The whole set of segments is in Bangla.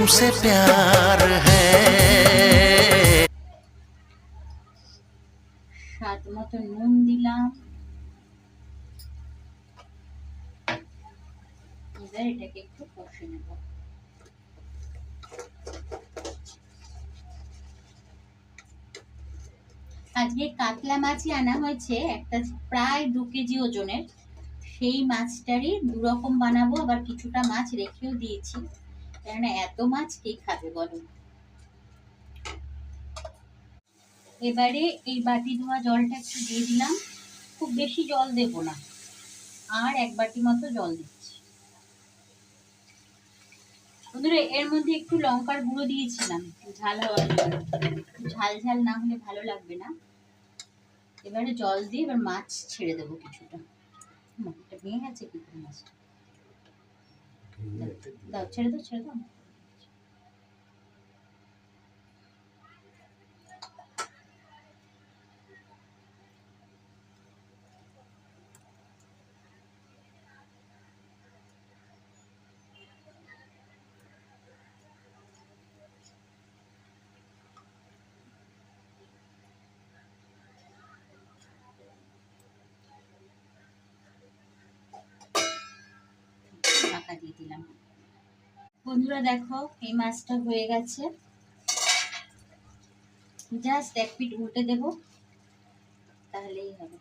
तुमसे प्यार है। স্বাদ মতো নুন দিলাম। এবার এটাকে একটু কষে নেব। আজকে কাতলা মাছই আনা হয়েছে, একটা প্রায় 2 কেজি ওজনের। সেই মাছটারই দুরকম বানাবো, আবার কিছুটা মাছ রেখেও দিয়েছি, কারণ এত মাছ কে খাবে বলো। এবারে এই বাটি ধোয়া জলটা একটু দিয়ে দিলাম, খুব বেশি জল দেব না, আর 1 বাটি মতো জল দিচ্ছি। বন্ধুরা এর মধ্যে একটু লঙ্কার গুঁড়ো দিয়েছিলাম ঝাল হওয়ার জন্য, ঝাল ঝাল না হলে ভালো লাগবে না। এবারে জল দিয়ে এবার মাছ ছেড়ে দেবো কিছুটা। এটা ভেঙে গেছে কি করে মাছটা? দাও, ছেড়ে দাও, ছেড়ে দাও। ঢাকা দিয়ে দিলাম। বন্ধুরা দেখো এই মাছটা হয়ে গেছে, জাস্ট 1 পিঠ উল্টে দেব, তাহলেই হবে।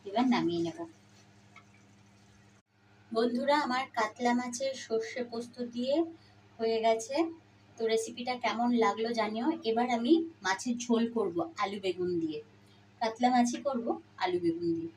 এবার নামিয়ে নেব। বন্ধুরা আমার কাতলা মাছের সর্ষে পোস্ত দিয়ে হয়ে গেছে। তো রেসিপিটা কেমন লাগলো জানিও। এবার আমি মাছের ঝোল করব আলু বেগুন দিয়ে, কাতলা মাছই করব আলু বেগুন দিয়ে।